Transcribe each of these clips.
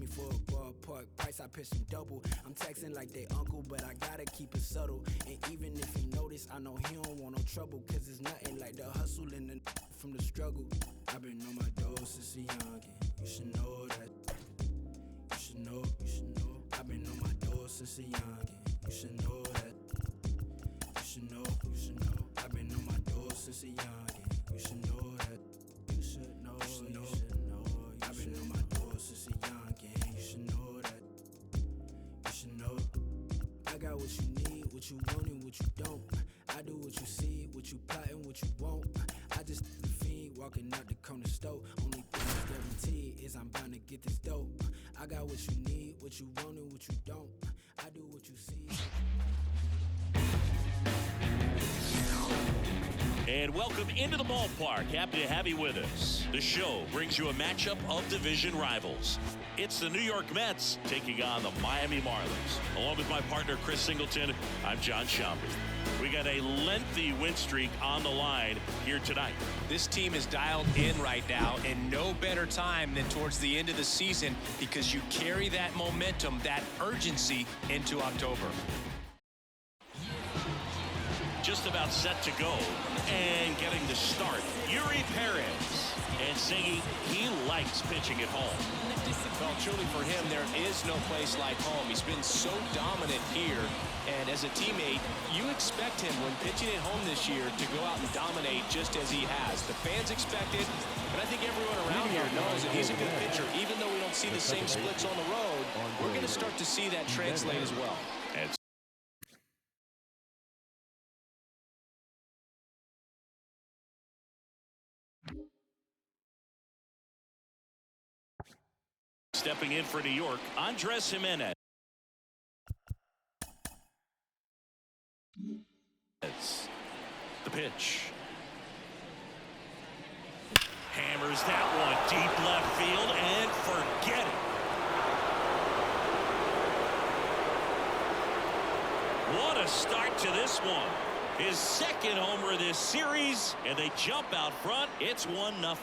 me for a ballpark price, I pitch him double. I'm texting like they uncle, but I gotta keep it subtle. And even if he notice, I know he don't want no trouble, cause it's nothing like the hustle and the from the struggle. I've been on my doors since a youngin', you should know that. You should know, you should know. I've been on my doors since a youngin', you should know that. You should know, you should know. I've been on my doors since a youngin', you should know that. You should know, you should know. I've been on my doors since a youngin', you should know that. You should know. I got what you need, what you want and what you don't. I do what you see, what you plotting, what you want. I just the fiend walking out the corner store. Only thing that's guaranteed is I'm bound to get this dope. I got what you need, what you want and what you don't. I do what you see. And welcome into the ballpark. Happy to have you with us. The show brings you a matchup of division rivals. It's the New York Mets taking on the Miami Marlins. Along with my partner, Chris Singleton, I'm John Schaumburg. We got a lengthy win streak on the line here tonight. This team is dialed in right now, and no better time than towards the end of the season because you carry that momentum, that urgency into October. Just about set to go and getting the start. Yuri Perez, and singing he likes pitching at home. Well, truly for him, there is no place like home. He's been so dominant here, and as a teammate, you expect him when pitching at home this year to go out and dominate just as he has. The fans expect it, but I think everyone around here knows that he's a good pitcher. Even though we don't see the same splits on the road, we're going to start to see that translate as well. And stepping in for New York, Andres Jimenez. The pitch. Hammers that one deep left field and forget it. What a start to this one. His second homer this series, and they jump out front. It's 1-0.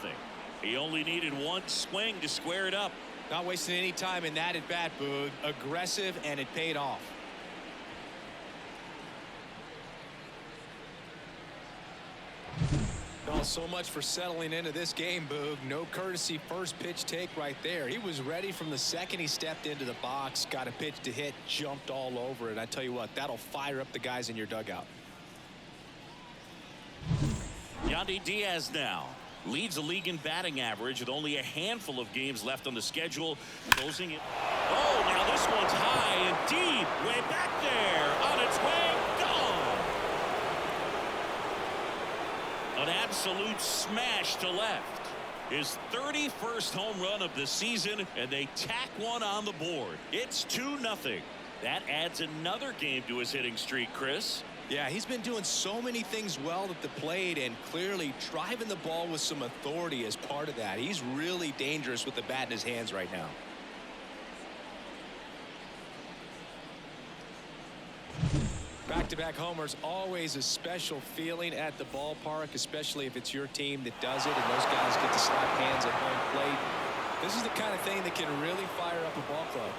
He only needed one swing to square it up. Not wasting any time in that at bat, Boog. Aggressive, and it paid off. Oh, so much for settling into this game, Boog. No courtesy first pitch take right there. He was ready from the second he stepped into the box, got a pitch to hit, jumped all over it. I tell you what, that'll fire up the guys in your dugout. Yandy Diaz now leads the league in batting average with only a handful of games left on the schedule. Closing it. Oh, now this one's high and deep. Way back there. On its way. Gone. An absolute smash to left. His 31st home run of the season, and they tack one on the board. It's 2-0. That adds another game to his hitting streak, Chris. Yeah, he's been doing so many things well at the plate and clearly driving the ball with some authority as part of that. He's really dangerous with the bat in his hands right now. Back-to-back homers, always a special feeling at the ballpark, especially if it's your team that does it and those guys get to slap hands at home plate. This is the kind of thing that can really fire up a ball club.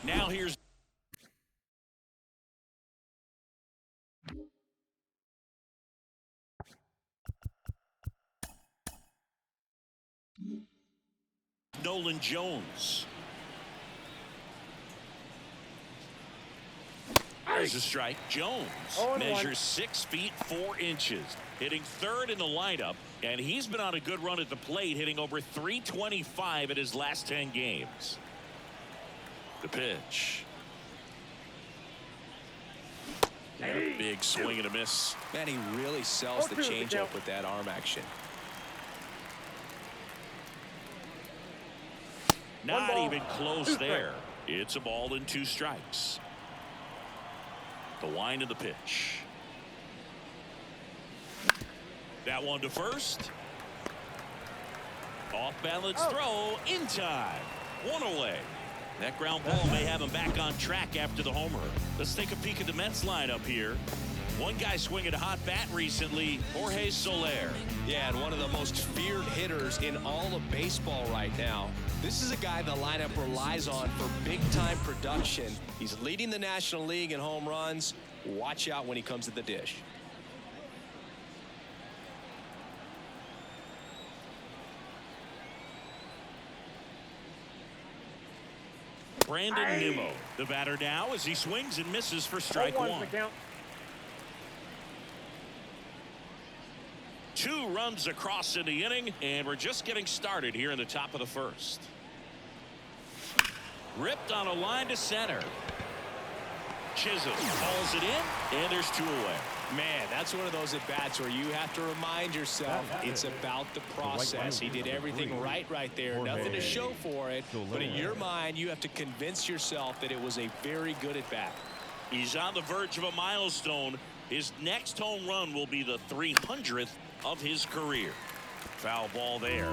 Now here's Nolan Jones. There's a strike. Jones measures 6 feet 4 inches, hitting third in the lineup, and he's been on a good run at the plate, hitting over .325 in his last 10 games. The pitch. A big swing and a miss. Man, he really sells the changeup with that arm action. Not even close there. It's a ball and 2 strikes. The wind of the pitch. That one to first. Off balance throw in time. 1 away. That ground ball may have him back on track after the homer. Let's take a peek at the Mets lineup here. One guy swinging a hot bat recently, Jorge Soler. Yeah, and one of the most feared hitters in all of baseball right now. This is a guy the lineup relies on for big-time production. He's leading the National League in home runs. Watch out when he comes to the dish. Brandon Nimmo, the batter now, as he swings and misses for strike one. 2 runs across in the inning, and we're just getting started here in the top of the first. Ripped on a line to center. Chisholm calls it in, and there's 2 away. Man, that's one of those at-bats where you have to remind yourself it's about the process. He did everything right there. Nothing to show for it, but in your mind, you have to convince yourself that it was a very good at-bat. He's on the verge of a milestone. His next home run will be the 300th of his career. Foul ball there.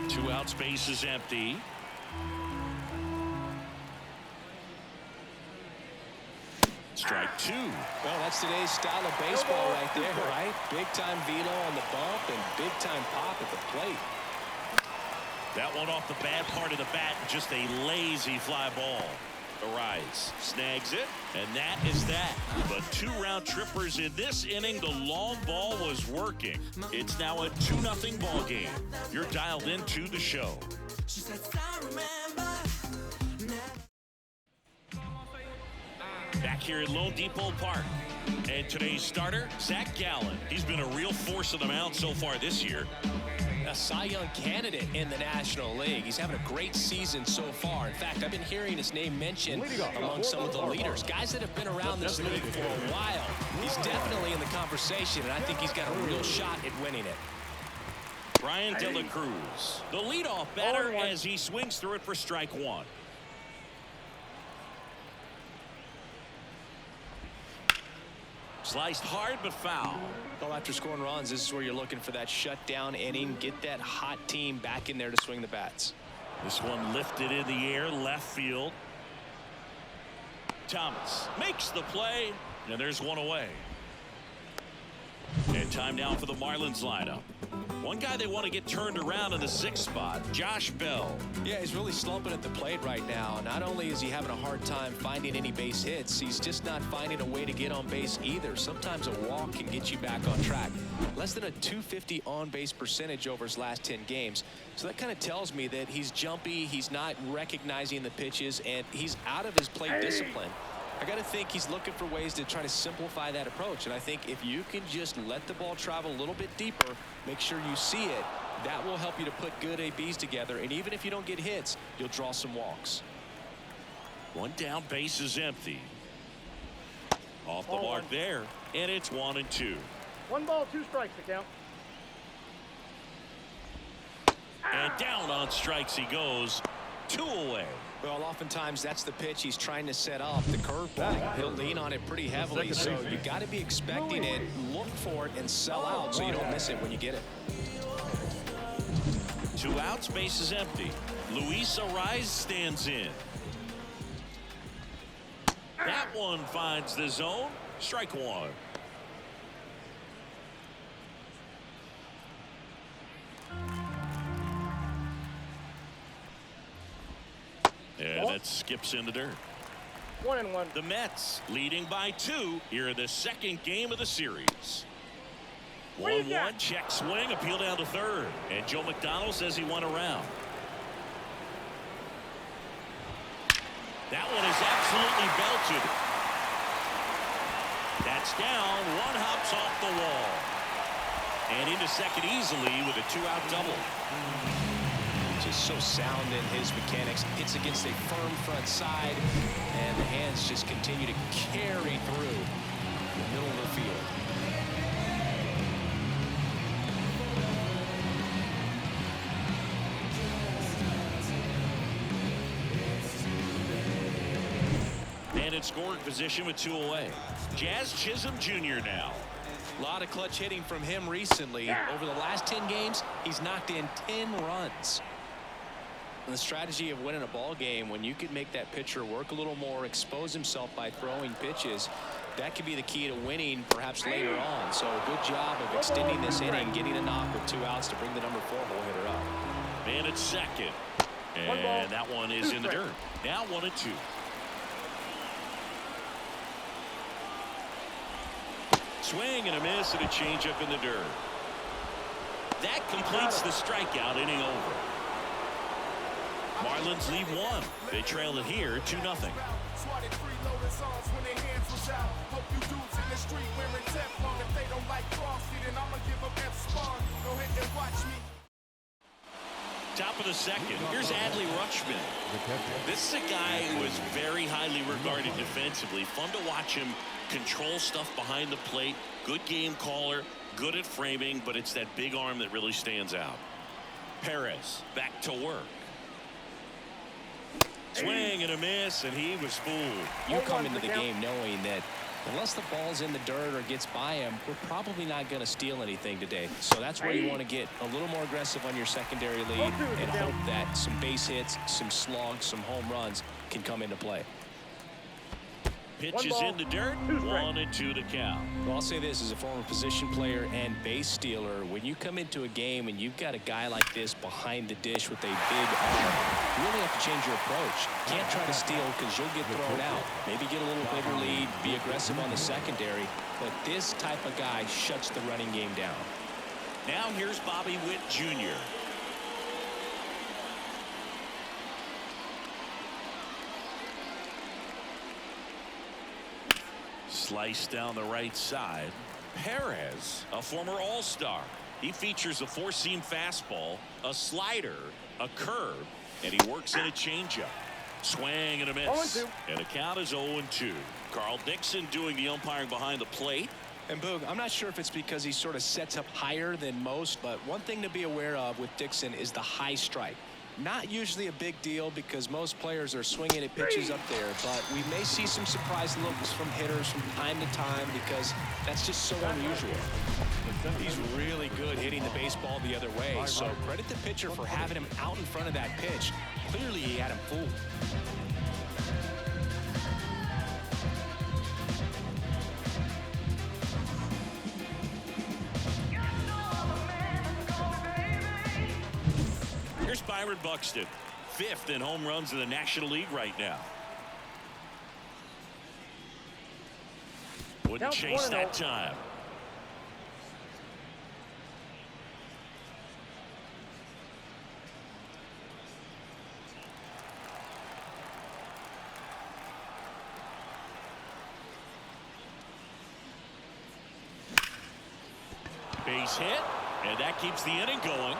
2 outs, base is empty. Strike 2. Well, that's today's style of baseball right there, right? Big-time velo on the bump and big-time pop at the plate. That one off the bad part of the bat, just a lazy fly ball. Arise, snags it, and that is that. But 2 round trippers in this inning. The long ball was working. It's now a 2-0 ball game. You're dialed into the show. Back here at Lone Depot Park. And today's starter, Zach Gallen. He's been a real force on the mound so far this year. A Cy Young candidate in the National League. He's having a great season so far. In fact, I've been hearing his name mentioned among some of the leaders, guys that have been around this league for a while. He's definitely in the conversation, and I think he's got a real shot at winning it. Brian De La Cruz, the leadoff batter, as he swings through it for strike 1. Sliced hard but foul. Well, after scoring runs, this is where you're looking for that shutdown inning. Get that hot team back in there to swing the bats. This one lifted in the air, left field. Thomas makes the play, and there's 1 away. And time now for the Marlins lineup. One guy they want to get turned around in the 6th spot, Josh Bell. Yeah, he's really slumping at the plate right now. Not only is he having a hard time finding any base hits, he's just not finding a way to get on base either. Sometimes a walk can get you back on track. Less than a .250 on-base percentage over his last 10 games. So that kind of tells me that he's jumpy, he's not recognizing the pitches, and he's out of his plate discipline. I got to think he's looking for ways to try to simplify that approach. And I think if you can just let the ball travel a little bit deeper, make sure you see it, that will help you to put good ABs together. And even if you don't get hits, you'll draw some walks. 1 down, base is empty. Off the mark there, and it's 1-2. 1 ball, 2 strikes to count. And down on strikes he goes. 2 away. Well, oftentimes that's the pitch he's trying to set up, the curveball. He'll lean on it pretty heavily, so you got to be expecting it, look for it, and sell out so you don't miss it when you get it. 2 outs, base is empty. Luis Arise stands in. That one finds the zone. Strike 1. And that skips in the dirt. 1-1. The Mets leading by 2 here in the 2nd game of the series. 1-1, check swing, appeal down to 3rd. And Joe McDonald says he went around. That one is absolutely belted. That's down. 1 hops off the wall. And into second easily with a 2-out double. Just so sound in his mechanics. Hits against a firm front side, and the hands just continue to carry through the middle of the field. And in scoring position with 2 away. Jazz Chisholm Jr. now. A lot of clutch hitting from him recently. Over the last 10 games, he's knocked in 10 runs. And the strategy of winning a ball game, when you can make that pitcher work a little more, expose himself by throwing pitches, that could be the key to winning perhaps later on. So a good job of extending this inning, getting a knock with 2 outs to bring the number 4 hole hitter up. Man at second. And that one is in the dirt. Now 1-2. Swing and a miss and a changeup in the dirt. That completes the strikeout, inning over. Marlins lead 1. They trail it here 2-0. Top of the second. Here's Adley Rutschman. This is a guy who is very highly regarded defensively. Fun to watch him control stuff behind the plate. Good game caller. Good at framing, but it's that big arm that really stands out. Perez back to work. Swing and a miss, and he was fooled. You come into the game knowing that unless the ball's in the dirt or gets by him, we're probably not going to steal anything today. So that's where you want to get a little more aggressive on your secondary lead and hope that some base hits, some slugs, some home runs can come into play. Pitch is in the dirt. 1-2 to count. Well, I'll say this as a former position player and base stealer. When you come into a game and you've got a guy like this behind the dish with a big arm, you really have to change your approach. Can't try to steal because you'll get thrown out. Maybe get a little bigger lead, be aggressive on the secondary. But this type of guy shuts the running game down. Now here's Bobby Witt Jr. Slice down the right side. Perez, a former All-Star. He features a 4-seam fastball, a slider, a curve, and he works in a changeup. Swing and a miss. And the count is 0-2. Carl Dixon doing the umpiring behind the plate. And Boog, I'm not sure if it's because he sort of sets up higher than most, but one thing to be aware of with Dixon is the high strike. Not usually a big deal because most players are swinging at pitches up there, but we may see some surprise looks from hitters from time to time because that's just so unusual. He's really good hitting the baseball the other way, so credit the pitcher for having him out in front of that pitch. Clearly he had him fooled. Here's Byron Buxton, 5th in home runs in the National League right now. Wouldn't chase that time. Base hit, and that keeps the inning going.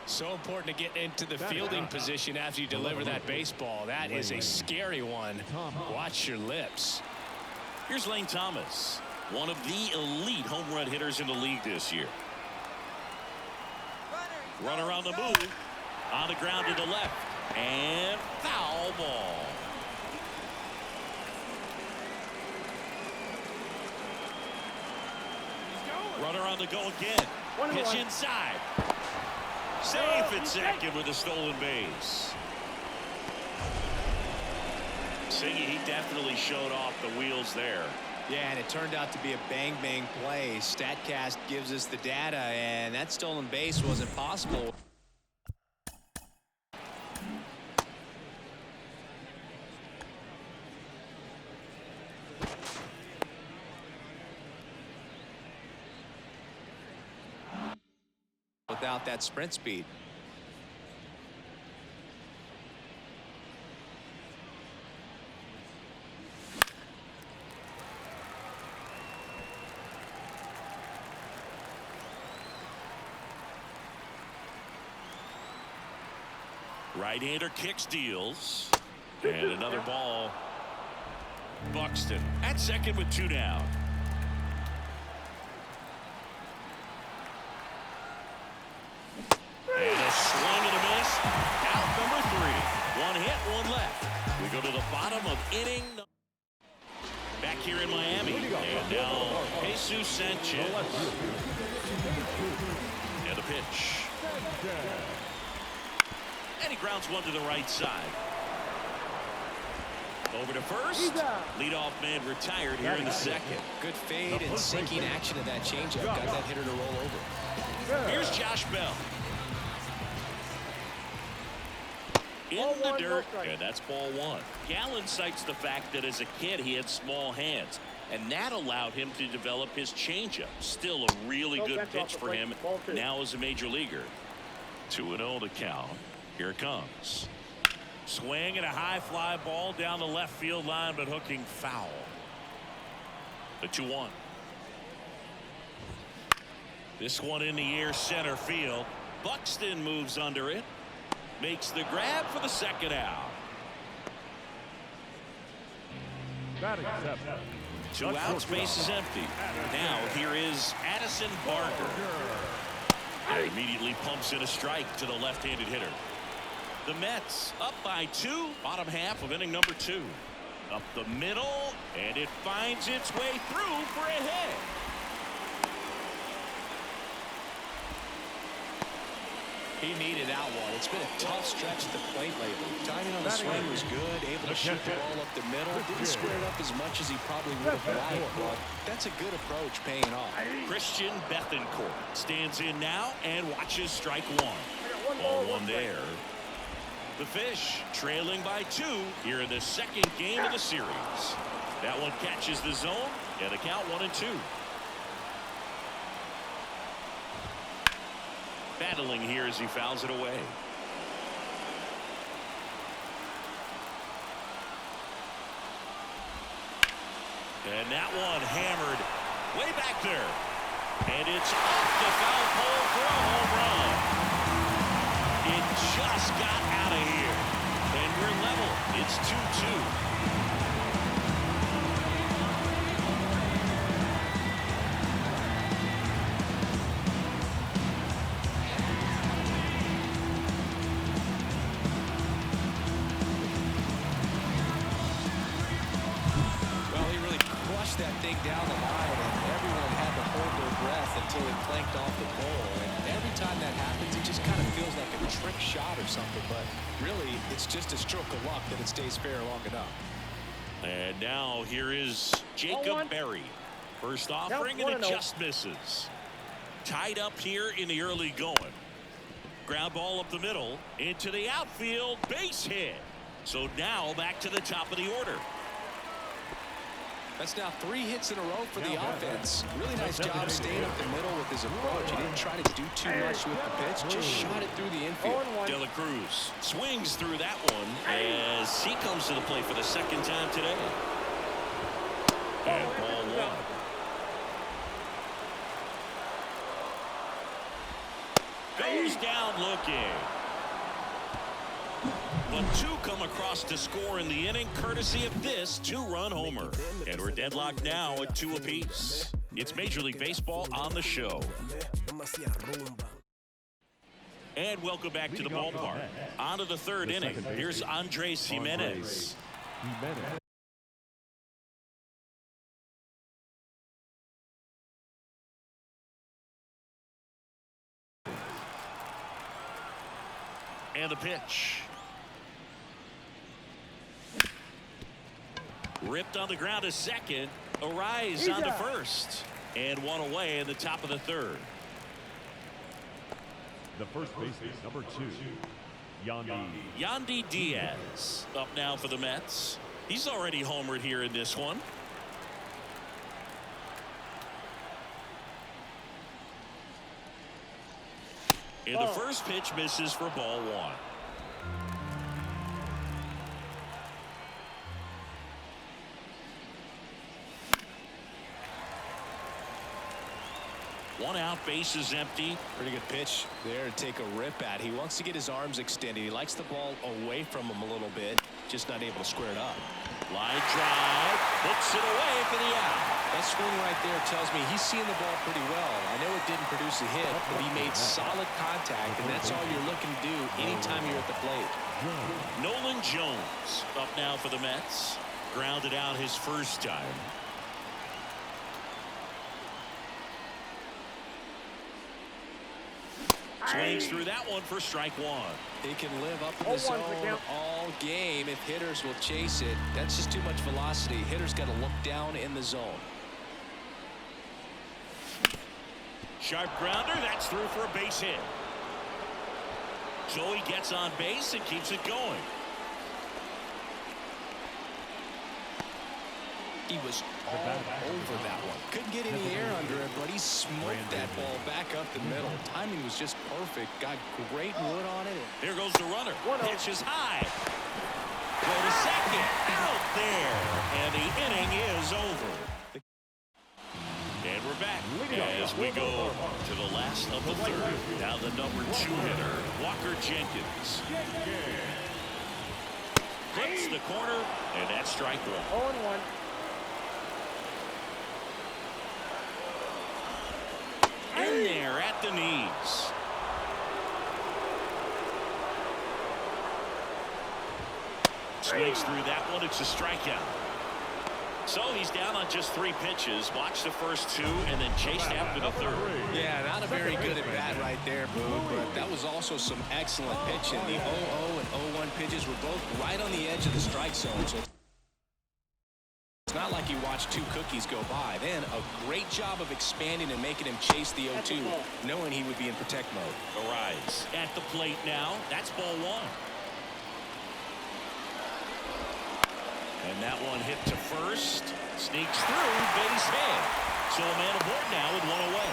So important to get into the fielding position after you deliver that baseball. That is a scary one. Watch your lips. Here's Lane Thomas, one of the elite home run hitters in the league this year. Runner on the move, on the ground to the left, and foul ball. Runner on the go again. Pitch inside. Safe at second with a stolen base. Singy, he definitely showed off the wheels there. Yeah, and it turned out to be a bang-bang play. StatCast gives us the data, and that stolen base wasn't possible. Without that sprint speed. Right-hander kicks, deals, and another ball. Buxton at second with 2 down. And a swing and a miss. Out number 3. 1 hit, 1 left. We go to the bottom of inning. Back here in Miami. And now Jesus Sanchez. And the pitch. And he grounds one to the right side. Over to first. Leadoff man retired here in the second. Good fade and sinking action of that changeup. Got that hitter to roll over. Here's Josh Bell. In the dirt, and that's ball one. Gallen cites the fact that as a kid he had small hands, and that allowed him to develop his changeup. Still a really good pitch for him now as a major leaguer. 2-0 to count. Here it comes. Swing and a high fly ball down the left field line, but hooking foul. The 2-1. This one in the air, center field. Buxton moves under it. Makes the grab for the second out. Batting seventh. 2 outs, base is empty. Now here is Addison Barker. And immediately pumps in a strike to the left-handed hitter. The Mets up by 2, bottom half of inning number 2. Up the middle, and it finds its way through for a hit. He needed that one. It's been a tough stretch at the plate lately. Timing on the swing was good, able to shoot the ball up the middle. Didn't square it up as much as he probably would have liked, but that's a good approach paying off. Christian Bethancourt stands in now and watches strike one. Ball one there. The Fish trailing by 2 here in the second game of the series. That one catches the zone, and the count 1-2. Battling here as he fouls it away. And that one hammered way back there. And it's off the foul pole for a home run. It just got out of here. And we're level. It's 2-2. That thing down the line, and everyone had to hold their breath until it clanked off the pole. And every time that happens, it just kind of feels like a trick shot or something, but really it's just a stroke of luck that it stays fair long enough. And now here is Jacob Berry. First offering, and it just misses. Tied up here in the early going. Ground ball up the middle into the outfield, base hit. So now back to the top of the order. That's now 3 hits in a row for the offense. Really nice job staying up the middle with his approach. He didn't try to do too much with the pitch, just shot it through the infield. De La Cruz swings through that one as he comes to the plate for the second time today. And ball one. Goes down looking. But 2 come across to score in the inning, courtesy of this 2-run homer. And we're deadlocked now at 2 apiece. It's Major League Baseball on the show. And welcome back to the ballpark. On to the third inning. Here's Andres Jimenez. And the pitch. Ripped on the ground to second. Arise on to first. And one away in the top of the third. The first baseman, number 2, Yandy Diaz up now for the Mets. He's already homered here in this one. And the first pitch misses for ball one. One out, base is empty. Pretty good pitch there to take a rip at. He wants to get his arms extended. He likes the ball away from him a little bit, just not able to square it up. Line drive, puts it away for the out. That swing right there tells me he's seeing the ball pretty well. I know it didn't produce a hit, but he made solid contact, and that's all you're looking to do anytime you're at the plate. Nolan Jones up now for the Mets. Grounded out his first time. Swings through that one for strike one. He can live up in the zone all game if hitters will chase it. That's just too much velocity. Hitters got to look down in the zone. Sharp grounder. That's through for a base hit. Joey gets on base and keeps it going. He was all over that one. Couldn't get any air under it, but he smoked that ball back up the middle. Timing was just perfect. Got great wood on it. Here goes the runner. Pitch is high. Go to second. Out there. And the inning is over. And we're back as we go to the last of the third. Now the number 2 hitter, Walker Jenkins. Clips the corner, and that's strike one. 0-1. In there at the knees. Swings through that one. It's a strikeout. So he's down on just 3 pitches. Watch the first 2 and then chased after the third. Yeah, not a very good at bat right there, Boog, but that was also some excellent pitching. The 0-0 and 0-1 pitches were both right on the edge of the strike zone. So it's not like you watched 2 cookies go by. Then a great job of expanding and making him chase the 0-2, knowing he would be in protect mode. Arise at the plate now. That's ball 1. And that one hit to first. Sneaks through, base hit. So a man aboard now with 1 away.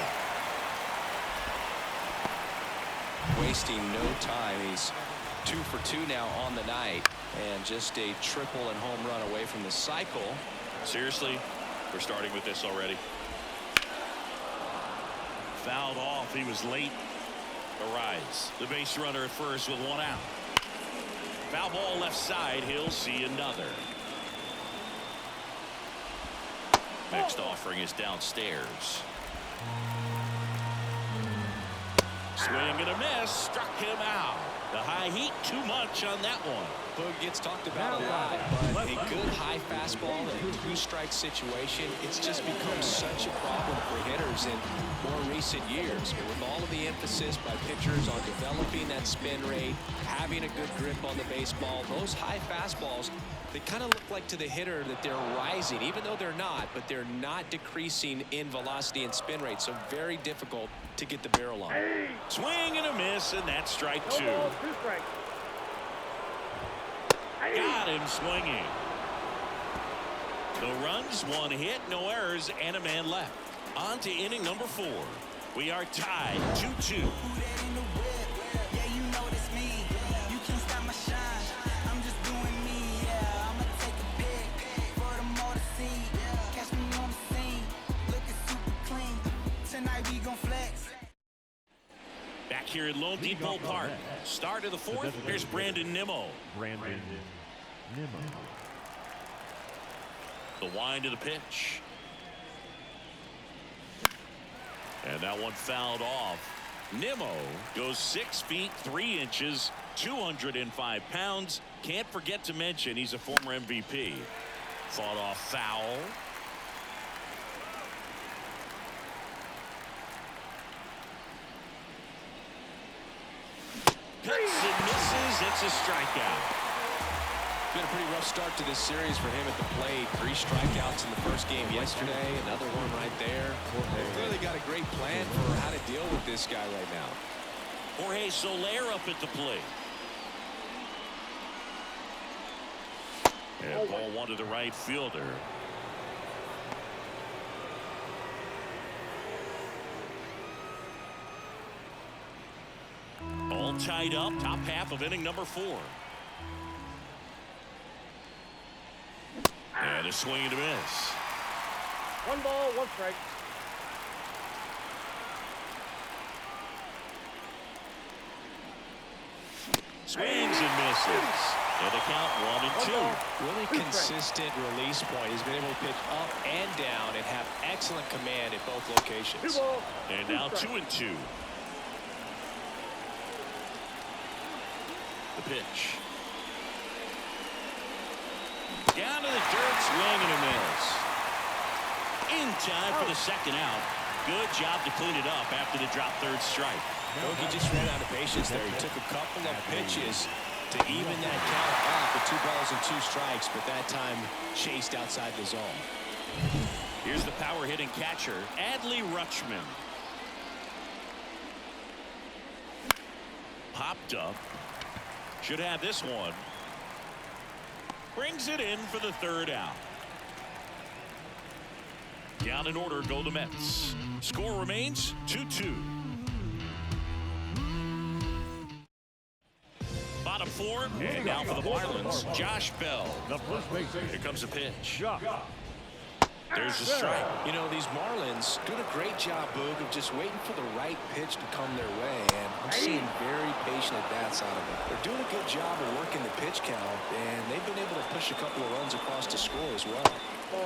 Wasting no time. He's 2 for 2 now on the night. And just a triple and home run away from the cycle. Seriously, we're starting with this already. Fouled off. He was late. Arise. The base runner at first with 1 out. Foul ball left side. He'll see another. Next offering is downstairs. Swing and a miss. Struck him out. The high heat, too much on that one. Boog gets talked about a lot, but a good high fastball in a 2-strike situation, it's just become such a problem for hitters in more recent years. But with all of the emphasis by pitchers on developing that spin rate, having a good grip on the baseball, those high fastballs, they kind of look like to the hitter that they're rising, even though they're not, but they're not decreasing in velocity and spin rate, so very difficult to get the barrel on. Swing and a miss, and that's strike 2. 2 strikes. Got him swinging. No runs, 1 hit, no errors, and a man left. On to inning number 4. We are tied 2-2. Back here at Lone Depot Park. Start of the 4th. Here's Brandon Nimmo. The wind of the pitch. And that one fouled off. Nimmo goes 6 feet 3 inches, 205 pounds. Can't forget to mention he's a former MVP. Fought off foul. Hits and misses. It's a strikeout. Been a pretty rough start to this series for him at the plate. 3 strikeouts in the first game yesterday. Another one right there. They've clearly got a great plan for how to deal with this guy right now. Jorge Soler up at the plate. And ball 1 to the right fielder. All tied up. Top half of inning number 4. And a swing and a miss. 1 ball, 1 strike. Swings and misses. And the count 1-2. Really consistent release point. He's been able to pitch up and down and have excellent command at both locations. 2 balls. And now 2-2. The pitch. Down to the dirt, swing and a miss. In time for the second out. Good job to clean it up after the drop 3rd strike. He just ran out of patience there. He took a couple of pitches to even that count off with 2 balls and 2 strikes, but that time chased outside the zone. Here's the power hitting catcher, Adley Rutschman. Popped up. Should have this one. Brings it in for the 3rd out. Down in order go the Mets. Score remains 2-2. Bottom 4, and now for the Marlins, Josh Bell. The first baseman. Here comes a pitch. Josh. There's the strike. You know, these Marlins doing a great job, Boog, of just waiting for the right pitch to come their way, and I'm seeing very patient at-bats out of them. They're doing a good job of working the pitch count, and they've been able to push a couple of runs across to score as well.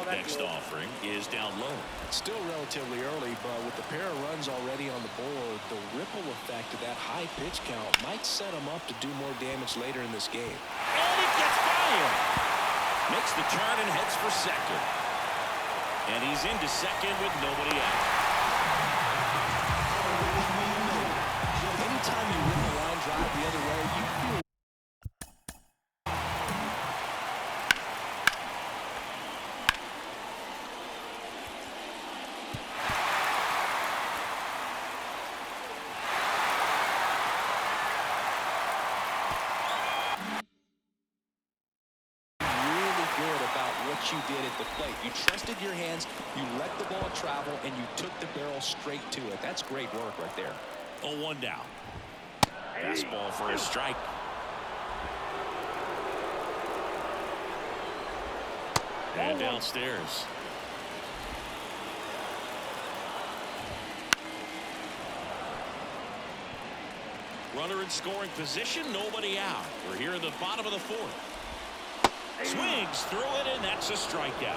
Next offering is down low. Still relatively early, but with the pair of runs already on the board, the ripple effect of that high pitch count might set them up to do more damage later in this game. And it gets by him. Makes the turn and heads for second. And he's into second with nobody out. Anytime you win the line drive the other way, you feel you did at the plate. You trusted your hands, you let the ball travel, and you took the barrel straight to it. That's great work right there. 0-1 down. Fastball for a strike. And downstairs. Runner in scoring position, nobody out. We're here in the bottom of the 4th. Swings through it, and that's a strikeout.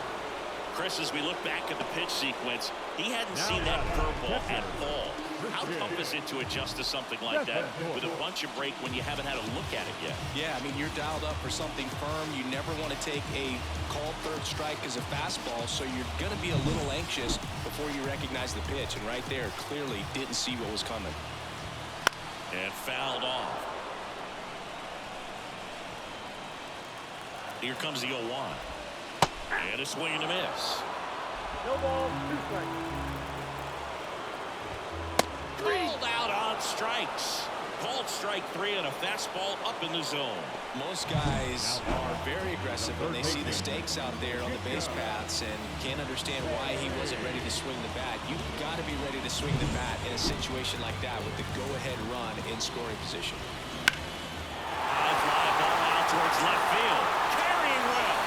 Chris, as we look back at the pitch sequence, he hadn't seen that curveball at all. How tough is it to adjust to something like that with a bunch of break when you haven't had a look at it yet? Yeah, I mean, you're dialed up for something firm. You never want to take a called 3rd strike as a fastball, so you're going to be a little anxious before you recognize the pitch. And right there, clearly didn't see what was coming. And fouled off. Here comes the 0-1. And a swing and a miss. No ball, 2 strikes. Called out on strikes. Called strike 3 and a fastball up in the zone. Most guys are very aggressive when they see the stakes out there on the base paths and can't understand why he wasn't ready to swing the bat. You've got to be ready to swing the bat in a situation like that with the go-ahead run in scoring position. High fly ball out towards left field. Carrying well.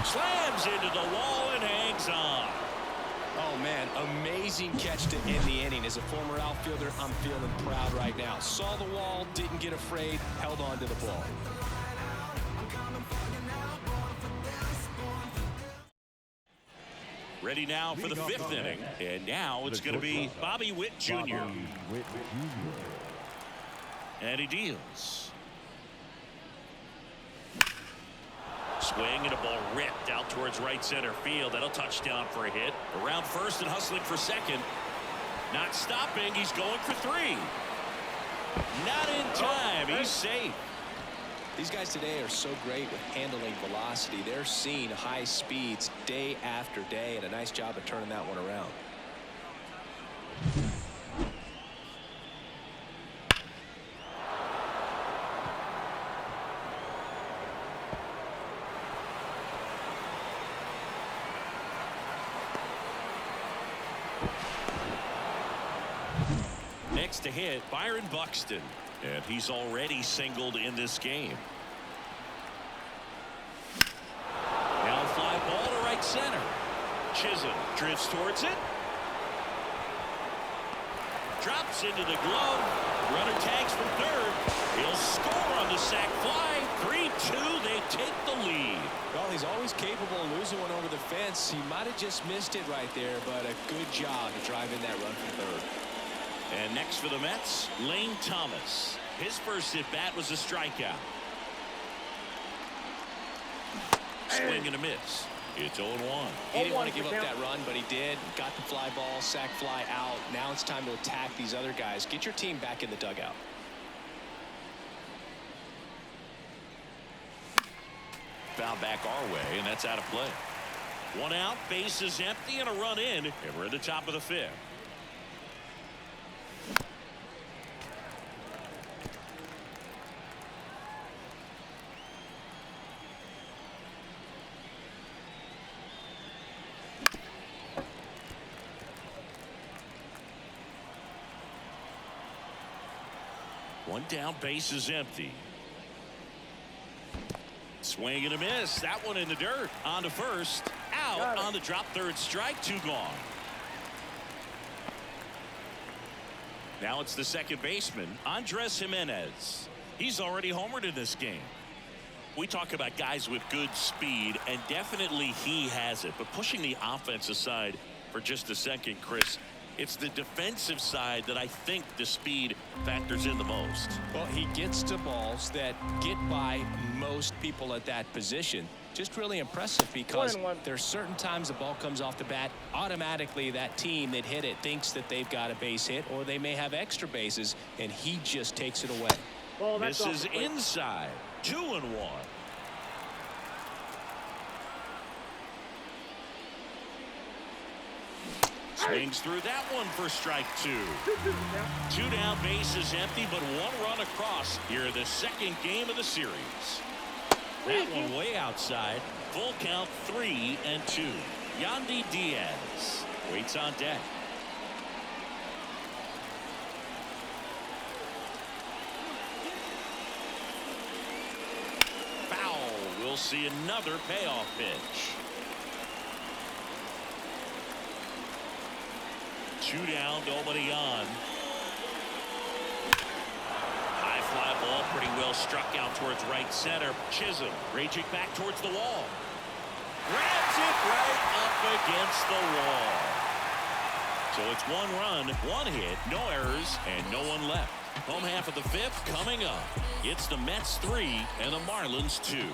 Slams into the wall and hangs on. Oh, man, amazing catch to end the inning. As a former outfielder, I'm feeling proud right now. Saw the wall, didn't get afraid, held on to the ball. Ready now for the 5th inning. And now it's going to be Bobby Witt Jr. And he deals. Swing and a ball ripped out towards right center field. That'll touch down for a hit. Around first and hustling for second. Not stopping. He's going for 3. Not in time. He's safe. These guys today are so great with handling velocity. They're seeing high speeds day after day, and a nice job of turning that one around. Next to hit, Byron Buxton. And he's already singled in this game. Now fly ball to right center. Chisholm drifts towards it. Drops into the glove. Runner tags from 3rd. He'll score on the sac fly. 3-2. They take the lead. Well, he's always capable of losing one over the fence. He might have just missed it right there, but a good job to drive in that run from 3rd. And next for the Mets, Lane Thomas. His first at-bat was a strikeout. Swing and a miss. It's 0-1. He didn't want to give up that run, but he did. Got the fly ball, sack fly out. Now it's time to attack these other guys. Get your team back in the dugout. Foul back our way, and that's out of play. One out, base is empty, and a run in, and we're at the top of the fifth. One down, base is empty. Swing and a miss. That one in the dirt. On to first. Out on the drop, third strike. 2 gone. Now it's the second baseman, Andres Jimenez. He's already homered in this game. We talk about guys with good speed, and definitely he has it. But pushing the offense aside for just a second, Chris, it's the defensive side that I think the speed factors in the most. Well, he gets to balls that get by most people at that position. Just really impressive because there's certain times the ball comes off the bat, automatically that team that hit it thinks that they've got a base hit, or they may have extra bases, and he just takes it away. Well, this is inside. 2-1. Swings through that one for strike 2. 2 down, base is empty, but 1 run across here in the second game of the series. That one way outside. Full count, 3-2. Yandy Diaz waits on deck. Foul. We'll see another payoff pitch. 2 down, nobody on. High fly ball, pretty well struck out towards right center. Chisholm raging back towards the wall. Grabs it right up against the wall. So it's 1 run, 1 hit, no errors, and no one left. Home half of the fifth coming up. It's the Mets 3 and the Marlins 2.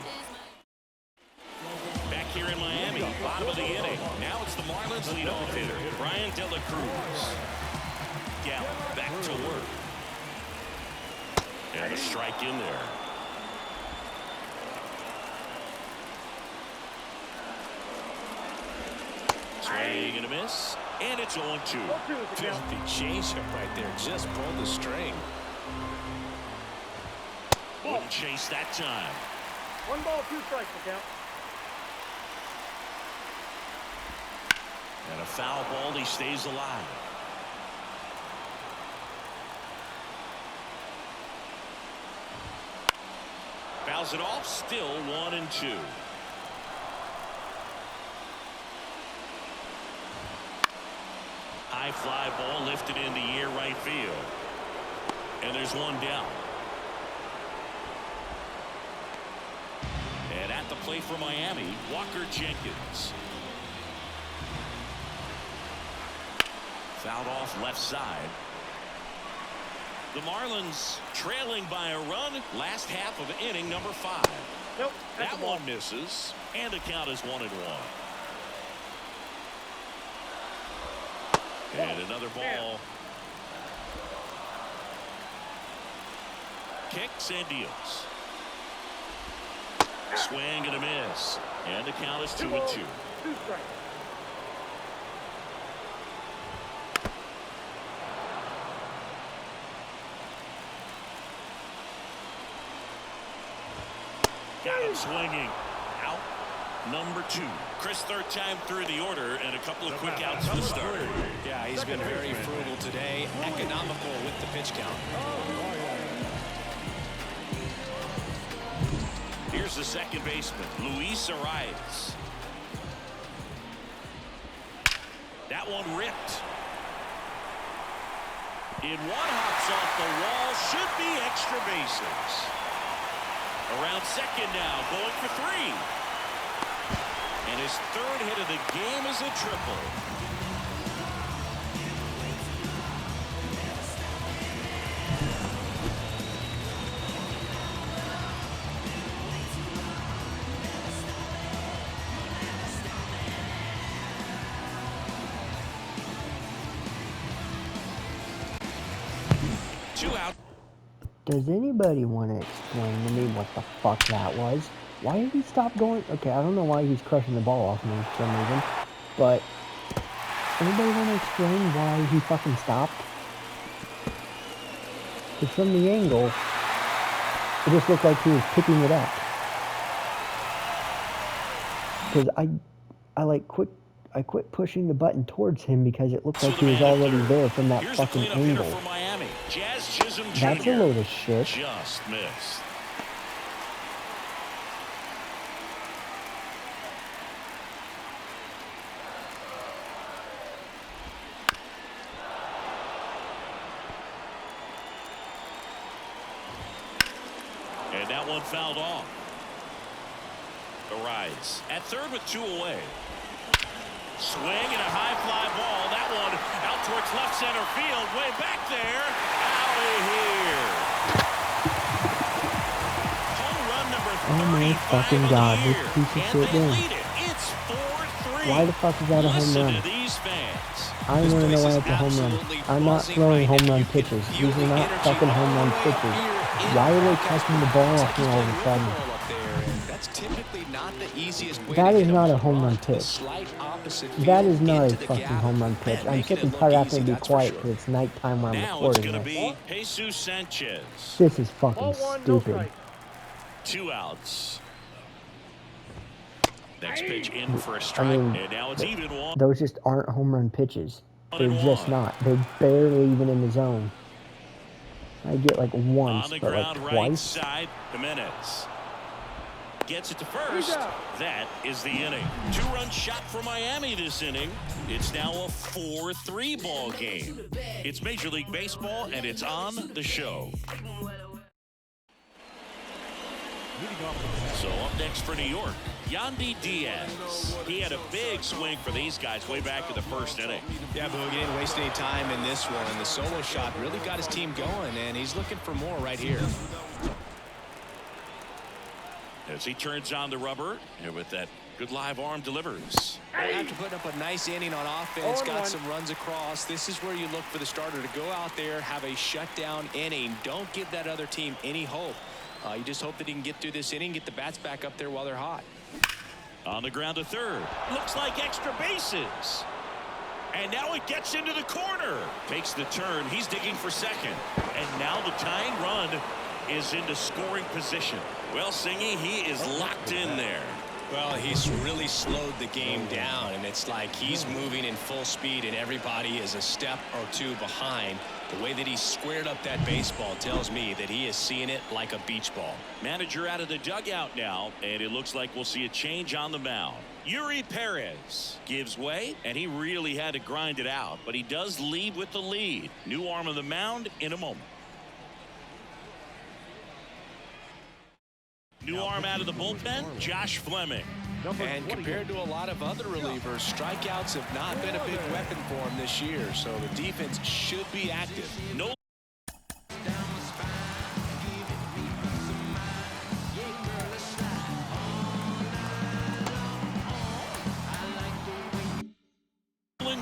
Back here in Miami, bottom of the inning. Now it's the Marlins leadoff hitter, Brian De La Cruz. Gallup back to work. And a strike in there. Swing and a miss. And it's 0-2. Filthy changeup right there. Just pulled the string. Wouldn't chase that time. 1 ball, 2 strikes, count. And a foul ball, he stays alive. Fouls it off, still 1-2. High fly ball lifted in the air right field. And there's 1 down. And at the plate for Miami, Walker Jenkins. Fouled off left side. The Marlins trailing by a run. Last half of inning number 5. Nope. That one misses. And the count is 1-1. And another ball. Kicks and deals. Swing and a miss. And the count is 2-2. 2 strikes. Got him swinging. Out number 2. Chris, third time through the order, and a couple of quick outs for the starter. Yeah, he's been very frugal today. Economical with the pitch count. Here's the second baseman, Luis Arias. That one ripped. In one, hops off the wall. Should be extra bases. Around second now, going for 3. And his 3rd hit of the game is a triple. Does anybody want to explain to me what the fuck that was? Why did he stop going? Okay, I don't know why he's crushing the ball off me for some reason, but anybody want to explain why he fucking stopped? Because from the angle, it just looked like he was picking it up. Because I quit pushing the button towards him because it looked like he was already there from that fucking angle. That's a load of shit. Just missed. And that one fouled off. The rise at third with 2 away. Swing and a high fly ball. That one out towards left center field. Way back there. Out of here. Home run number 35 oh my fucking god, this piece of shit game. It's 4-3. Why the fuck is that a home run? To these fans. I want to know why it's a home run. I'm not throwing home run pitches. These are not fucking home run pitches. Why are they catching the ball off me all of a sudden? That is not a home run pitch. That is not a fucking home run pitch. I'm sick and tired of having to be quiet because it's nighttime when I'm recording this. Jesus Sanchez. This is fucking stupid. 2 outs. Next pitch in for a strike, and now it's even 1. Those just aren't home run pitches. They're just not. They're barely even in the zone. I get like once, but like twice. Right side, Jimenez gets it to first. That is the inning. 2-run shot for Miami this inning. It's now a 4-3 ball game. It's Major League Baseball, and it's on the show. So up next for New York, Yandy Diaz. He had a big swing for these guys way back in the first inning. Yeah, but he didn't waste any time in this one. The solo shot really got his team going, and he's looking for more right here. As he turns on the rubber, and with that good live arm delivers. After putting up a nice inning on offense, got some runs across, this is where you look for the starter to go out there, have a shutdown inning. Don't give that other team any hope. You just hope that he can get through this inning, get the bats back up there while they're hot. On the ground to third. Looks like extra bases. And now it gets into the corner. Takes the turn. He's digging for second. And now the tying run is into scoring position. Well, Singy, he is locked in there. Well, he's really slowed the game down, and it's like he's moving in full speed, and everybody is a step or two behind. The way that he squared up that baseball tells me that he is seeing it like a beach ball. Manager out of the dugout now, and it looks like we'll see a change on the mound. Yuri Perez gives way, and he really had to grind it out, but he does lead with the lead. New arm on the mound in a moment. New arm out of the bullpen, Josh Fleming. And compared to a lot of other relievers, strikeouts have not been a big weapon for him this year, so the defense should be active. No.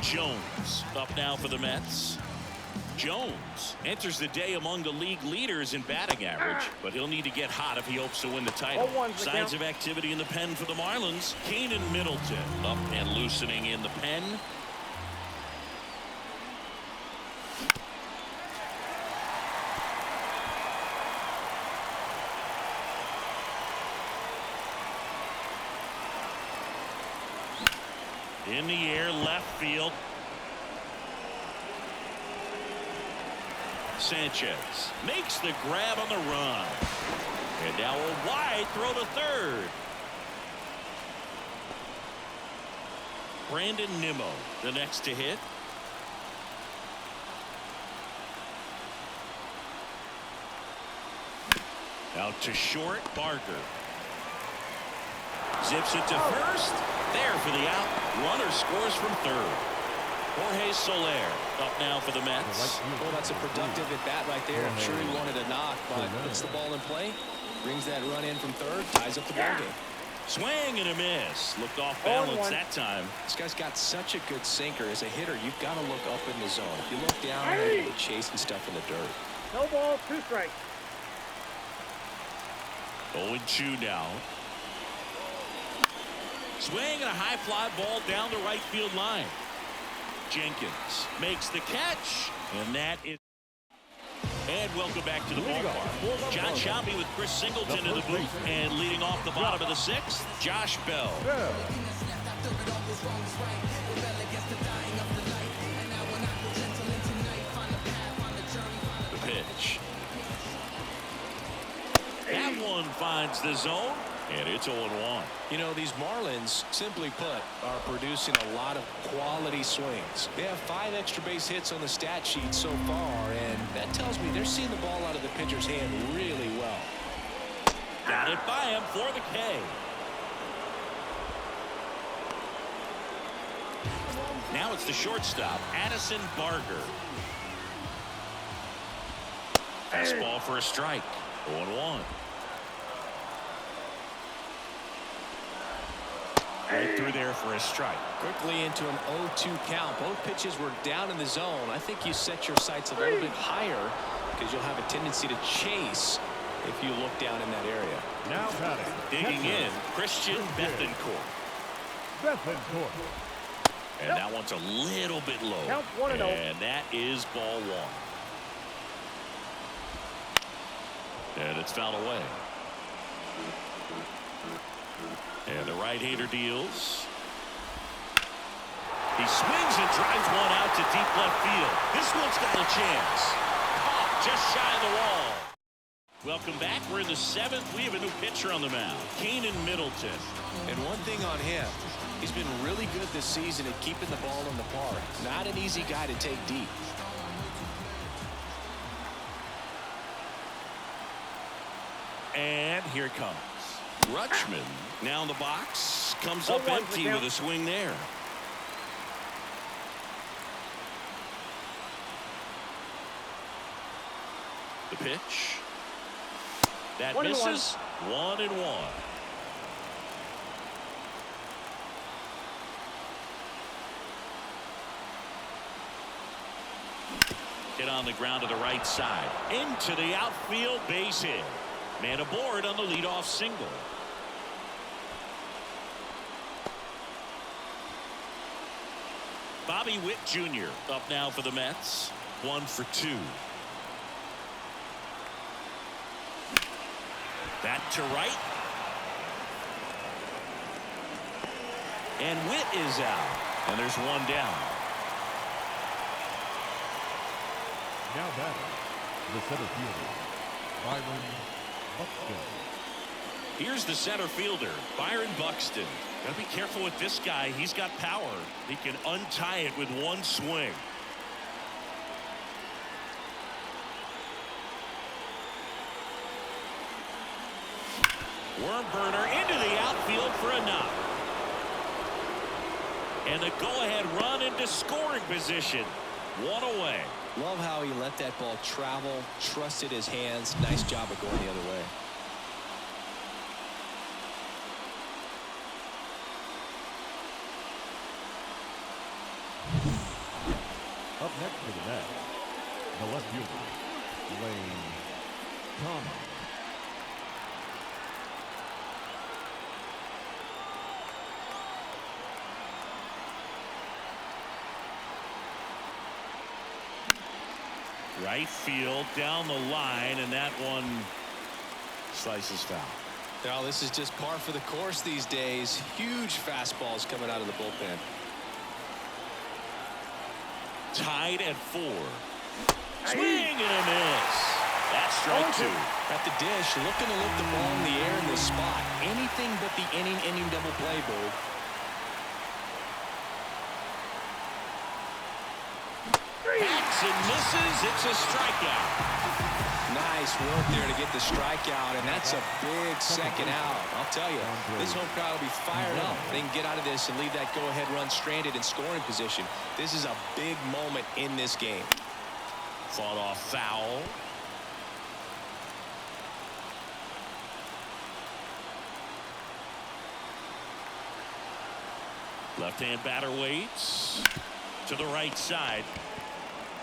Jones up now for the Mets. Jones enters the day among the league leaders in batting average, but he'll need to get hot if he hopes to win the title. Signs of activity in the pen for the Marlins. Keenan Middleton up and loosening in the pen. In the air, left field. Sanchez makes the grab on the run. And now a wide throw to third. Brandon Nimmo, the next to hit. Out to short, Barker. Zips it to first. There for the out. Runner scores from third. Jorge Soler up now for the Mets. Well, that's a productive at bat right there. I'm sure he wanted a knock, but puts the ball in play. Brings that run in from third. Ties up the ball game. Swing and a miss. Looked off balance that time. This guy's got such a good sinker. As a hitter, you've got to look up in the zone. If you look down, you're chasing stuff in the dirt. No ball, 2 strikes. 0-2 now. Swing and a high fly ball down the right field line. Jenkins makes the catch, and that is. And welcome back to the ballpark. John Shelby with Chris Singleton in the booth, and leading off the bottom of the sixth, Josh Bell. The pitch. That one finds the zone, and it's 0-1. You know, these Marlins, simply put, are producing a lot of quality swings. They have 5 extra base hits on the stat sheet so far, and that tells me they're seeing the ball out of the pitcher's hand really well. Got it by him for the K. Now it's the shortstop, Addison Barger. Fastball for a strike. 0-1. Right through there for a strike. Quickly into an 0-2 count. Both pitches were down in the zone. I think you set your sights a little bit higher because you'll have a tendency to chase if you look down in that area. Now batting. Digging in, Christian Bethancourt. And that one's a little bit low. Count 1-0. And that is ball 1. And it's fouled away. And the right-hander deals. He swings and drives one out to deep left field. This one's got a chance. Caught just shy of the wall. Welcome back. We're in the 7th. We have a new pitcher on the mound, Keenan Middleton. And one thing on him, he's been really good this season at keeping the ball in the park. Not an easy guy to take deep. And here it comes. Rutschman now in the box, comes up 0-1 empty with a swing there. The pitch. That 1-1. misses. 1-1. Hit on the ground to the right side. Into the outfield, base hit. Man aboard on the leadoff single. Bobby Witt Jr. up now for the Mets. 1 for 2. Back to right. And Witt is out. And there's one down. Now batting. The center fielder, Byron Buxton. Here's the center fielder, Byron Buxton. Gotta be careful with this guy. He's got power. He can untie it with one swing. Worm burner into the outfield for a knock. And the go-ahead run into scoring position. 1 away. Love how he let that ball travel, trusted his hands. Nice job of going the other way. Up next for the Mets, the left fielder, Lane Thomas. Right field down the line, and that one slices foul. Now this is just par for the course these days. Huge fastballs coming out of the bullpen. Tied at 4. Swing and a miss. That's strike 2. At the dish, looking to lift the ball in the air in this spot. Anything but the inning double play, Bird. Hacks and misses. It's a strikeout. Nice work there to get the strikeout, and that's a big second out. I'll tell you, this home crowd will be fired up. They can get out of this and leave that go-ahead run stranded in scoring position. This is a big moment in this game. Fought off foul. Left-hand batter waits to the right side.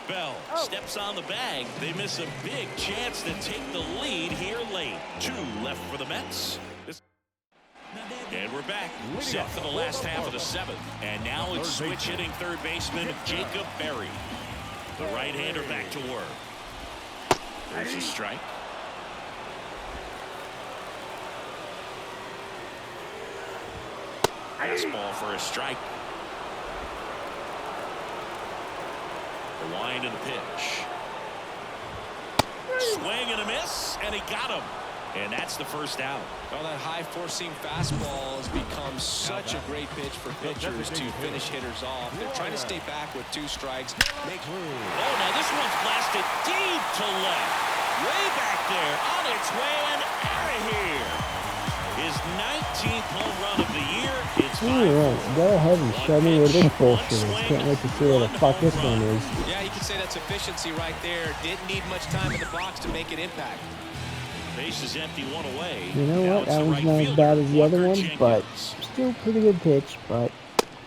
Bell steps on the bag. They miss a big chance to take the lead here late. 2 left for the Mets. And we're back, set for the last half of the 7th. And now it's switch hitting third baseman Jacob Berry. The right-hander back to work. There's a strike. Fastball for a strike. The wind and the pitch. Swing and a miss, and he got him. And that's the first out. Well, that high four-seam fastball has become such a great pitch for pitchers to finish hitters off. They're trying to stay back with 2 strikes. Oh, now this one's blasted deep to left. Way back there, on its way and out of here. His 19th home run of the year. It's go ahead and show me where this bullshit is. Can't wait to see where the fuck this one is. Yeah, you can say that's efficiency right there. Didn't need much time in the box to make an impact. Base is empty, 1 away. You know what? That one's not as bad as the other one, but still pretty good pitch. But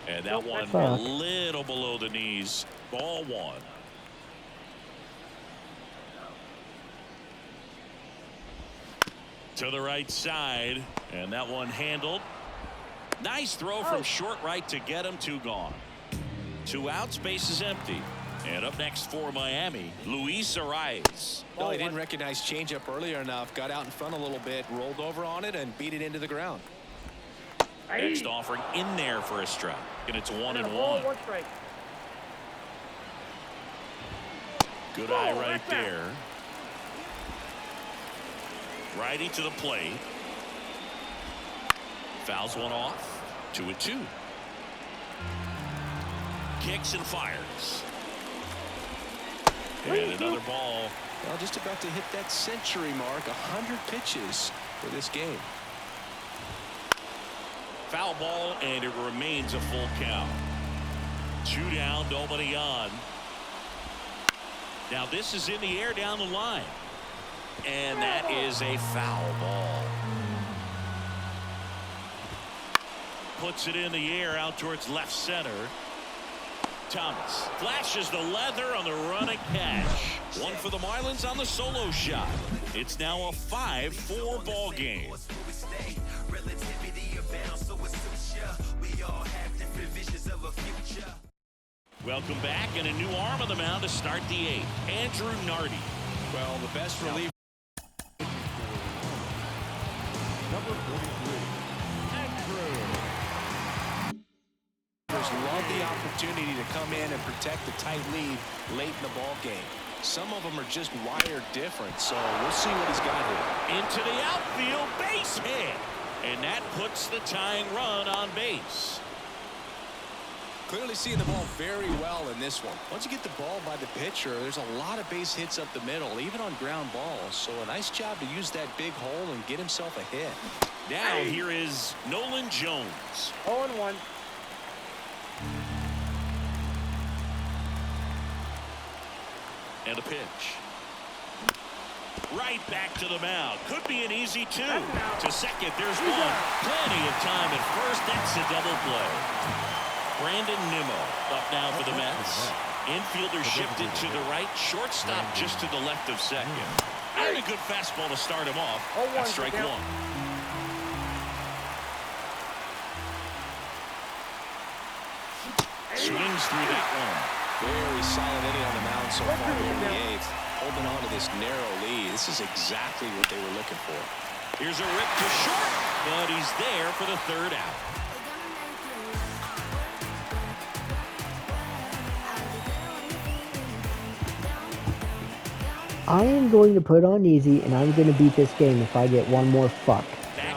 and that one a little below the knees. Ball 1. To the right side, and that one handled. Nice throw from short right to get him. 2 gone. 2 outs, base is empty. And up next for Miami, Luis Arias. No, he didn't recognize changeup earlier enough. Got out in front a little bit, rolled over on it, and beat it into the ground. Next offering in there for a strike, and it's 1-1. Good eye right there. Righty to the plate. Fouls one off. 2-2. Kicks and fires. And another ball. Well, just about to hit that century mark. 100 pitches for this game. Foul ball, and it remains a full count. 2 down, nobody on. Now this is in the air down the line. And that is a foul ball. Puts it in the air out towards left center. Thomas flashes the leather on the running catch. 1 for the Marlins on the solo shot. It's now a 5-4 ball game. Welcome back, and a new arm on the mound to start the 8th. Andrew Nardi. Well, the best reliever. Number 43, Andrew. Love the opportunity to come in and protect the tight lead late in the ball game. Some of them are just wired different, so we'll see what he's got here. Into the outfield, base hit. And that puts the tying run on base. Clearly seeing the ball very well in this one. Once you get the ball by the pitcher, there's a lot of base hits up the middle, even on ground balls. So a nice job to use that big hole and get himself a hit. Now here is Nolan Jones. 0-1. And a pitch. Right back to the mound. Could be an easy 2. To second, there's 1. Plenty of time at first. That's a double play. Brandon Nimmo up now for the Mets. Infielder shifted to the right. Shortstop just to the left of second. And a good fastball to start him off. That's strike 1. Swings through that one. Very solid inning on the mound so far in the 8th. Holding on to this narrow lead. This is exactly what they were looking for. Here's a rip to short, but he's there for the 3rd out. I am going to put on easy, and I'm going to beat this game if I get one more fuck.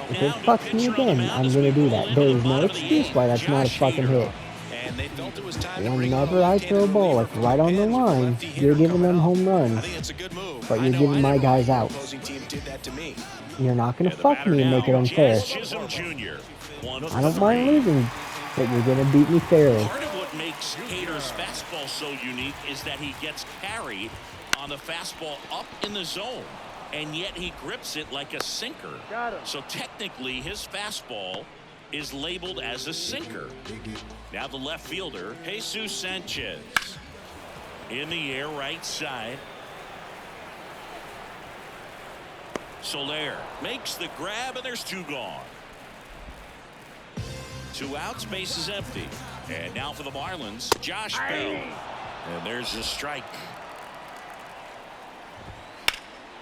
If it fucks me again, I'm going to do that. There is no excuse why that's not a fucking hit. Whenever I throw a ball like right on the line, you're giving them home runs, but you're giving my guys out. You're not going to fuck me and make it unfair. I don't mind losing, but you're going to beat me fairly. Part of what makes Hader's fastball so unique is that he gets carried on the fastball up in the zone, and yet he grips it like a sinker. So technically his fastball is labeled as a sinker. Now the left fielder, Jesus Sanchez. In the air, right side. Soler makes the grab, and there's 2 gone. 2 outs, base is empty. And now for the Marlins, Josh Bell. And there's a strike.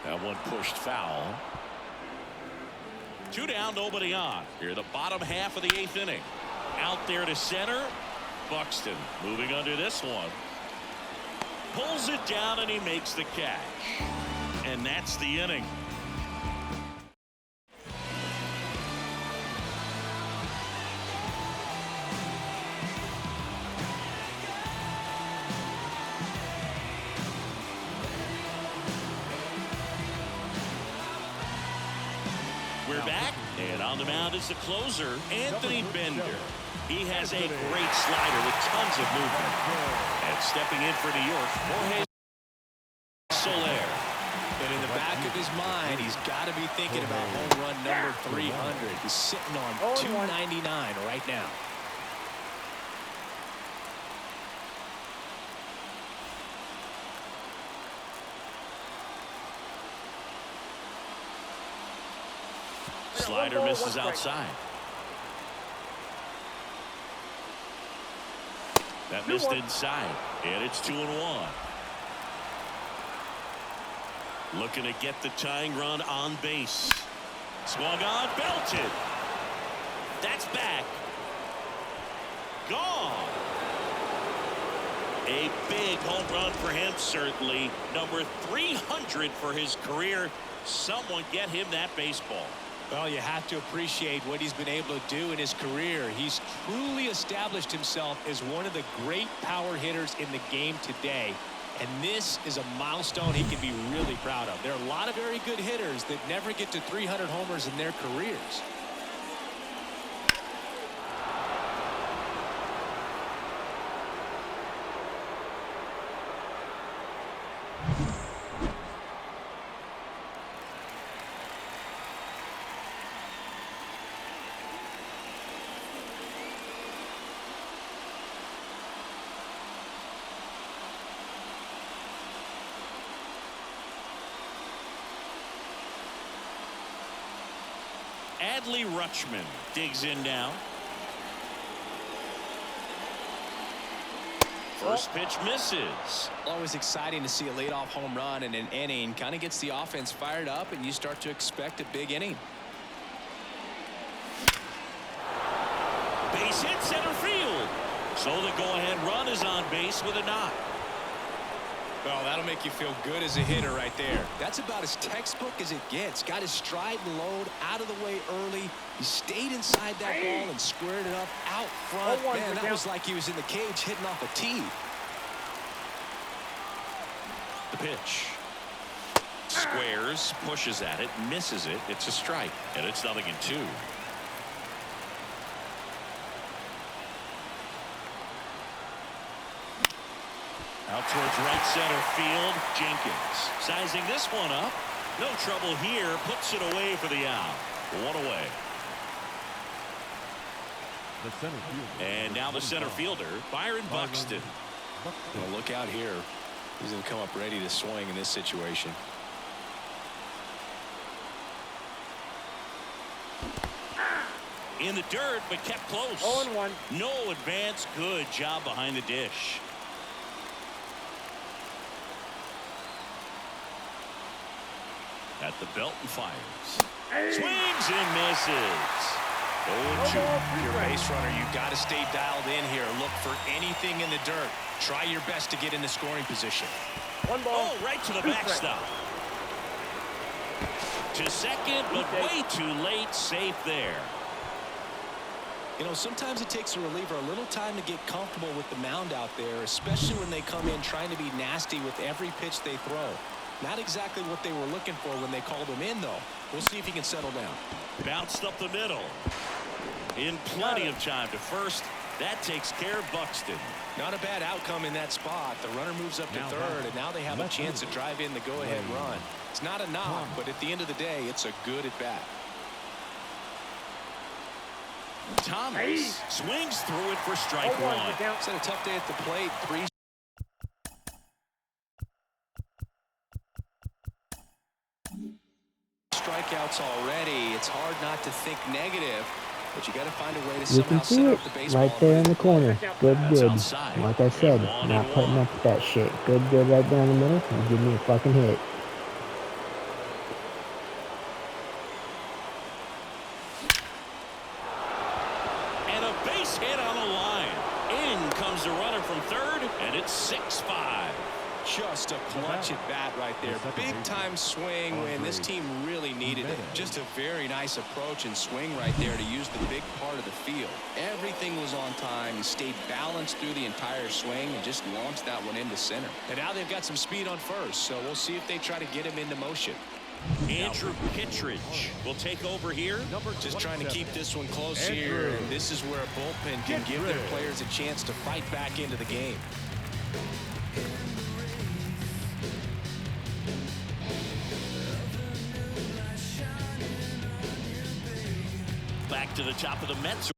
That one pushed foul. 2 down, nobody on. Here, the bottom half of the 8th inning. Out there to center. Buxton moving under this one. Pulls it down, and he makes the catch. And that's the inning. We're back, and on the mound is the closer, Anthony Bender. He has a great slider with tons of movement. And stepping in for New York, Jorge Soler. And in the back of his mind, he's got to be thinking about home run number 300. He's sitting on 299 right now. Slider misses outside. That missed inside, and it's 2-1. Looking to get the tying run on base. Swung on, belted. That's back. Gone. A big home run for him, certainly. Number 300 for his career. Someone get him that baseball. Well, you have to appreciate what he's been able to do in his career. He's truly established himself as one of the great power hitters in the game today. And this is a milestone he can be really proud of. There are a lot of very good hitters that never get to 300 homers in their careers. Adley Rutschman digs in now. First pitch misses. Always exciting to see a leadoff home run in an inning. Kind of gets the offense fired up, and you start to expect a big inning. Base hit center field. So the go-ahead run is on base with a knock. Well, that'll make you feel good as a hitter right there. That's about as textbook as it gets. Got his stride and load out of the way early. He stayed inside that ball and squared it up out front. Man, that was like he was in the cage hitting off a tee. The pitch. Squares, pushes at it, misses it. It's a strike, and it's 0-2. Out towards right center field, Jenkins sizing this one up. No trouble here, puts it away for the out. 1 away. The center fielder. And now the center fielder, Byron Buxton. Well, look out here. He's going to come up ready to swing in this situation. In the dirt, but kept close. 0-1. No advance. Good job behind the dish. At the belt and fires. Swings and misses. 0-2. Your base runner, you got to stay dialed in here. Look for anything in the dirt. Try your best to get in the scoring position. 1 ball. Oh, right to the backstop. To second, but way too late. Safe there. You know, sometimes it takes a reliever a little time to get comfortable with the mound out there, especially when they come in trying to be nasty with every pitch they throw. Not exactly what they were looking for when they called him in, though. We'll see if he can settle down. Bounced up the middle. In plenty of time to first. That takes care of Buxton. Not a bad outcome in that spot. The runner moves up to third, and now they have a chance to drive in the go-ahead run. It's not a knock, but at the end of the day, it's a good at-bat. Thomas swings through it for strike 1. It's had a tough day at the plate. 3 strikeouts already. It's hard not to think negative, but you got to find a way to You somehow can see set it up the baseball. right there in the corner. Good. outside. Like I said, And not putting 1-1. up with that shit. Good right down the middle. And give me a fucking hit. And a base hit on the line. In comes the runner from third, and it's 6-5. Just a clutch at bat right there. Big time swing when this team really needed it. Just a very nice approach and swing right there to use the big part of the field. Everything was on time. He stayed balanced through the entire swing and just launched that one into center. And now they've got some speed on first, so we'll see if they try to get him into motion. Andrew Kittredge will take over here. Just trying to keep this one close here, and this is where a bullpen can give their players a chance to fight back into the game. Back to the top of the Mets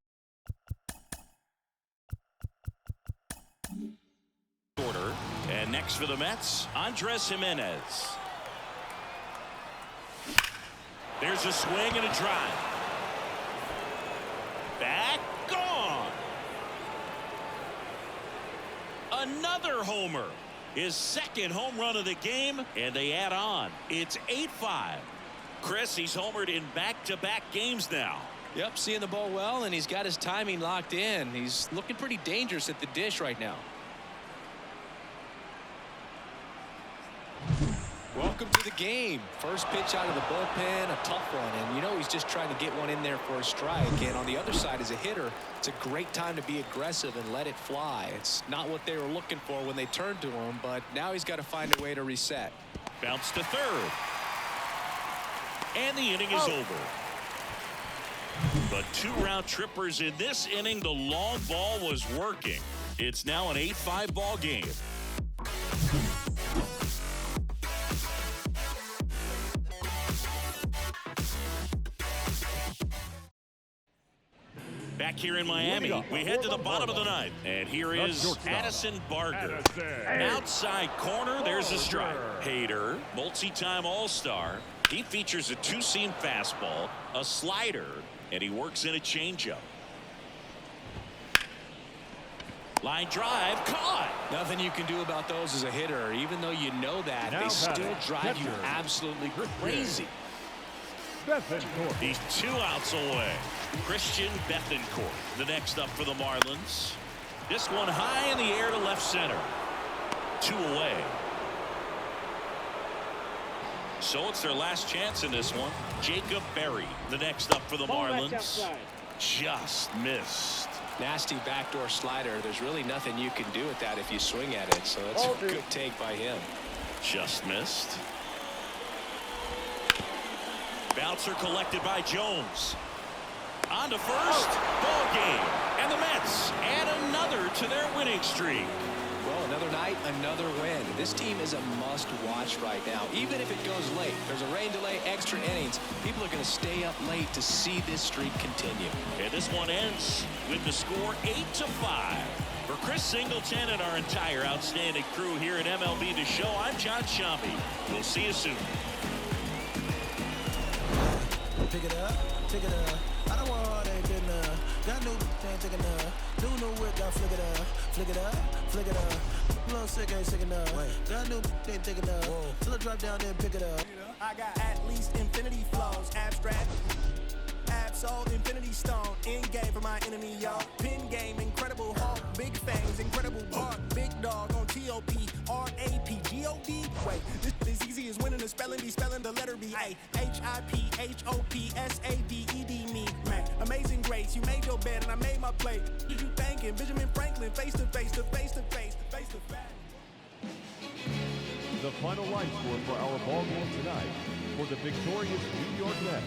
order. And next for the Mets, Andres Jimenez. There's a swing and a drive. Back, gone. Another homer. His second home run of the game, and they add on. It's 8-5. Chris, he's homered in back-to-back games now. Yep, seeing the ball well, and he's got his timing locked in. He's looking pretty dangerous at the dish right now. Welcome to the game. First pitch out of the bullpen, a tough one, and you know he's just trying to get one in there for a strike. And on the other side, as a hitter, it's a great time to be aggressive and let it fly. It's not what they were looking for when they turned to him, but now he's got to find a way to reset. Bounce to third. And the inning is over. But 2 round trippers in this inning. The long ball was working. It's now an 8-5 ball game. Back here in Miami, we head to the bottom of the ninth. And here is Addison Barker. Outside corner, there's a strike. Hader, multi-time All-Star. He features a 2-seam fastball, a slider, and he works in a changeup. Line drive, caught. Nothing you can do about those as a hitter. Even though you know that, they still drive you absolutely crazy. He's 2 outs away. Christian Bethancourt, the next up for the Marlins. This one high in the air to left center. 2 away. So it's their last chance in this one. Jacob Berry, the next up for the Marlins. Just missed. Nasty backdoor slider. There's really nothing you can do with that if you swing at it. So it's a good take by him. Just missed. Bouncer collected by Jones. On to first. Ball game. And the Mets add another to their winning streak. Well, another night, another win. This team is a must-watch right now. Even if it goes late, there's a rain delay, extra innings. People are going to stay up late to see this streak continue. And this one ends with the score 8-5. For Chris Singleton and our entire outstanding crew here at MLB The Show, I'm John Shampi. We'll see you soon. Pick it up, pick it up. I don't want all that good enough. Got new, ain't thick enough. New whip, got flick it up, flick it up, flick it up. Little sick, ain't sick enough. Got new, ain't thick enough. Till it drop down, then pick it up. I got at least infinity flows, abstract. Absol, infinity stone, in game for my enemy, y'all. Pin game, incredible Hulk, big fangs, incredible bark, big dog on TOP, RAP, GOD. Wait, this is easy as winning the spelling bee, spelling the letter B. A HIP HOPSADED me, man. Amazing grace, you made your bed and I made my plate. Did you thanking Benjamin Franklin, face to face, to face to face, face to face. The final line score for our ball game tonight for the victorious New York Mets.